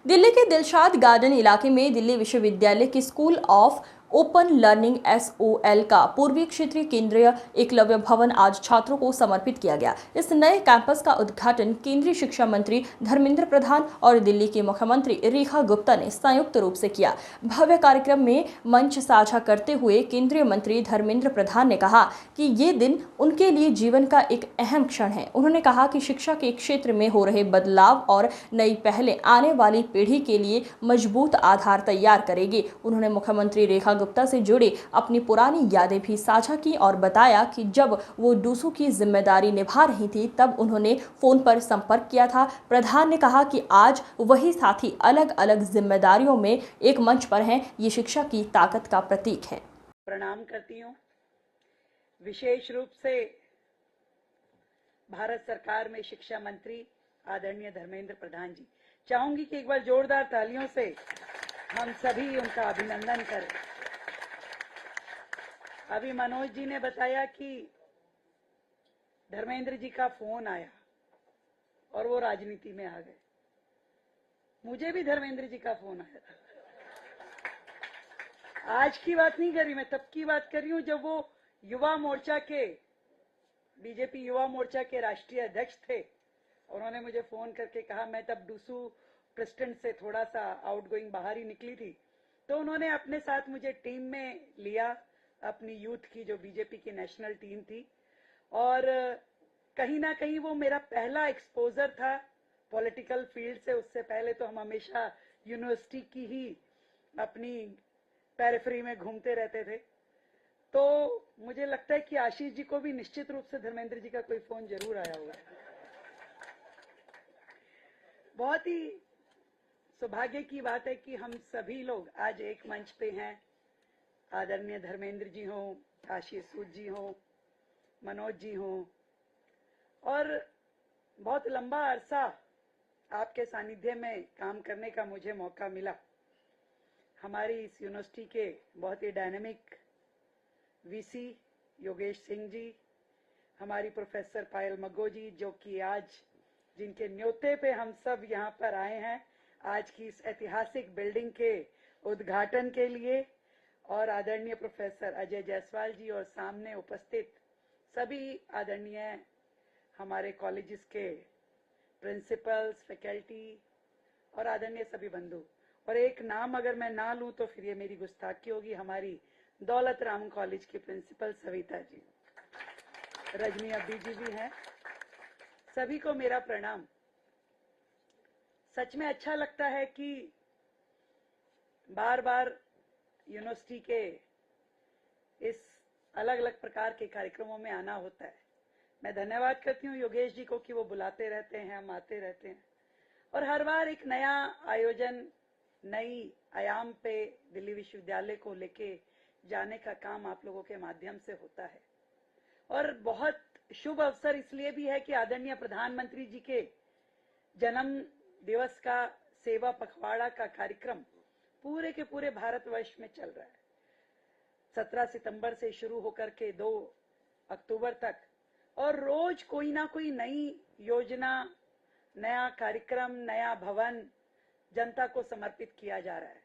दिल्ली के दिलशाद गार्डन इलाके में दिल्ली विश्वविद्यालय की school of open learning (SOL) का पूर्वी क्षेत्रीय केंद्रीय एकलव्य भवन आज छात्रों को समर्पित किया गया। इस नए कैंपस का उद्घाटन केंद्रीय शिक्षा मंत्री धर्मेंद्र प्रधान और दिल्ली की मुख्यमंत्री रेखा गुप्ता ने संयुक्त रूप से किया। भव्य कार्यक्रम में मंच साझा करते हुए केंद्रीय मंत्री धर्मेंद्र प्रधान ने कहा कि ये दिन उनके लिए जीवन का एक अहम क्षण है। उन्होंने कहा कि शिक्षा के क्षेत्र में हो रहे बदलाव और नई पहलें आने वाली पीढ़ी के लिए मजबूत आधार तैयार करेगी। उन्होंने मुख्यमंत्री रेखा गुप्ता से जुड़ी अपनी पुरानी यादें भी साझा की और बताया कि जब वो डूसू की जिम्मेदारी निभा रही थी तब उन्होंने फोन पर संपर्क किया था। प्रधान ने कहा कि आज वही साथी अलग अलग जिम्मेदारियों में एक मंच पर हैं। ये शिक्षा की ताकत का प्रतीक है। प्रणाम करती हूँ। विशेष रूप से भारत सरकार में शिक्षा मंत्री आदरणीय धर्मेंद्र प्रधान जी, चाहूंगी कि एक बार जोरदार तालियों से हम सभी उनका अभिनंदन करें। अभी मनोज जी ने बताया कि धर्मेंद्र जी का फोन आया और वो राजनीति में आ गए। मुझे भी धर्मेंद्र जी का फोन आया था। आज की बात नहीं करी, मैं तब की बात कर रही हूं जब वो युवा मोर्चा के बीजेपी युवा मोर्चा के राष्ट्रीय अध्यक्ष थे। उन्होंने मुझे फोन करके कहा, मैं तब डूसू प्रेसिडेंट से थोड़ा सा आउटगोइंग बाहर ही निकली थी, तो उन्होंने अपने साथ मुझे टीम में लिया, अपनी यूथ की जो बीजेपी की नेशनल टीम थी। और कहीं ना कहीं वो मेरा पहला एक्सपोजर था पॉलिटिकल फील्ड से। उससे पहले तो हम हमेशा यूनिवर्सिटी की ही अपनी पेरिफेरी में घूमते रहते थे। तो मुझे लगता है कि आशीष जी को भी निश्चित रूप से धर्मेंद्र जी का कोई फोन जरूर आया होगा। बहुत ही सौभाग्य की बात है कि हम सभी लोग आज एक मंच पे हैं। आदरणीय धर्मेंद्र जी हों, आशीष सूद जी हों, मनोज जी हों, और बहुत लंबा अरसा आपके सानिध्य में काम करने का मुझे मौका मिला। हमारी इस यूनिवर्सिटी के बहुत ही डायनेमिक वीसी योगेश सिंह जी, हमारी प्रोफेसर पायल मग्गो जी, जो कि आज जिनके न्योते पे हम सब यहाँ पर आए हैं आज की इस ऐतिहासिक बिल्डिंग के उद्घाटन के लिए, और आदरणीय प्रोफेसर अजय जायसवाल जी, और सामने उपस्थित सभी आदरणीय हमारे कॉलेजेस के प्रिंसिपल्स, फैकल्टी और आदरणीय सभी बंधु। और एक नाम अगर मैं ना लूं तो फिर ये मेरी गुस्ताखी होगी, हमारी दौलत राम कॉलेज की प्रिंसिपल सविता जी, रजनी अब्बी जी भी हैं। सभी को मेरा प्रणाम। सच में अच्छा लगता है कि बार बार यूनिवर्सिटी के इस अलग अलग प्रकार के कार्यक्रमों में आना होता है। मैं धन्यवाद करती हूँ योगेश जी को कि वो बुलाते रहते हैं, हम आते रहते हैं, और हर बार एक नया आयोजन, नई आयाम पे दिल्ली विश्वविद्यालय को लेके जाने का काम आप लोगों के माध्यम से होता है। और बहुत शुभ अवसर इसलिए भी है कि आदरणीय प्रधानमंत्री जी के जन्म दिवस का सेवा पखवाड़ा का कार्यक्रम पूरे के पूरे भारतवर्ष में चल रहा है। 17 सितंबर से शुरू होकर के 2 अक्टूबर तक, और रोज कोई ना कोई नई योजना, नया कार्यक्रम, नया भवन जनता को समर्पित किया जा रहा है।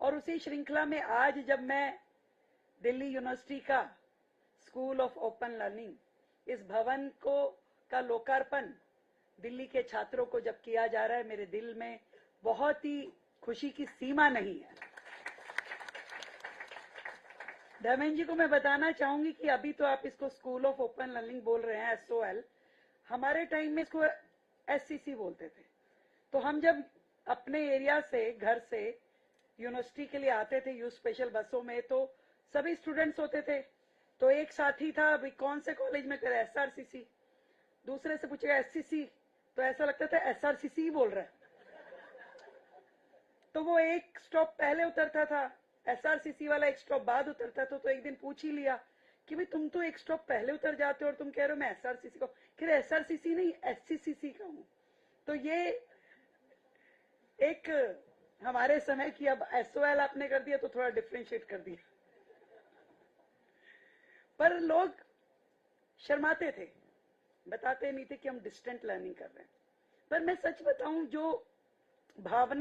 और उसी श्रृंखला में आज जब मैं दिल्ली यूनिवर्सिटी का स्कूल ऑफ ओपन लर्निंग, इस भवन को का लोकार्पण दिल्ली के छात्रों को जब किया जा रहा है, मेरे दिल में बहुत ही खुशी की सीमा नहीं है। धर्मेंद्र जी को मैं बताना चाहूंगी कि अभी तो आप इसको स्कूल ऑफ ओपन लर्निंग बोल रहे हैं, SOL। हमारे टाइम में इसको SCC बोलते थे। तो हम जब अपने एरिया से, घर से यूनिवर्सिटी के लिए आते थे यूथ स्पेशल बसों में, तो सभी स्टूडेंट्स होते थे। तो एक साथी था, अभी कौन से कॉलेज में करे, SRCC। दूसरे से पूछेगा SCC, तो ऐसा लगता था SRCC ही बोल रहा है। तो वो एक स्टॉप पहले उतरता था, SRCC वाला एक स्टॉप बाद उतरता था। तो एक दिन पूछ ही लिया कि भाई तुम तो एक स्टॉप पहले उतर जाते हो और तुम कह रहे हो मैं SRCC का, कह रहे SRCC नहीं SCCC का हूं। तो ये एक हमारे समय की, अब SOL आपने कर दिया तो थोड़ा डिफरेंशिएट कर दिया। पर लोग शर्माते थे, बताते नहीं थे कि हम डिस्टेंट लर्निंग कर रहे हैं। पर मैं सच बताऊं, जो भावना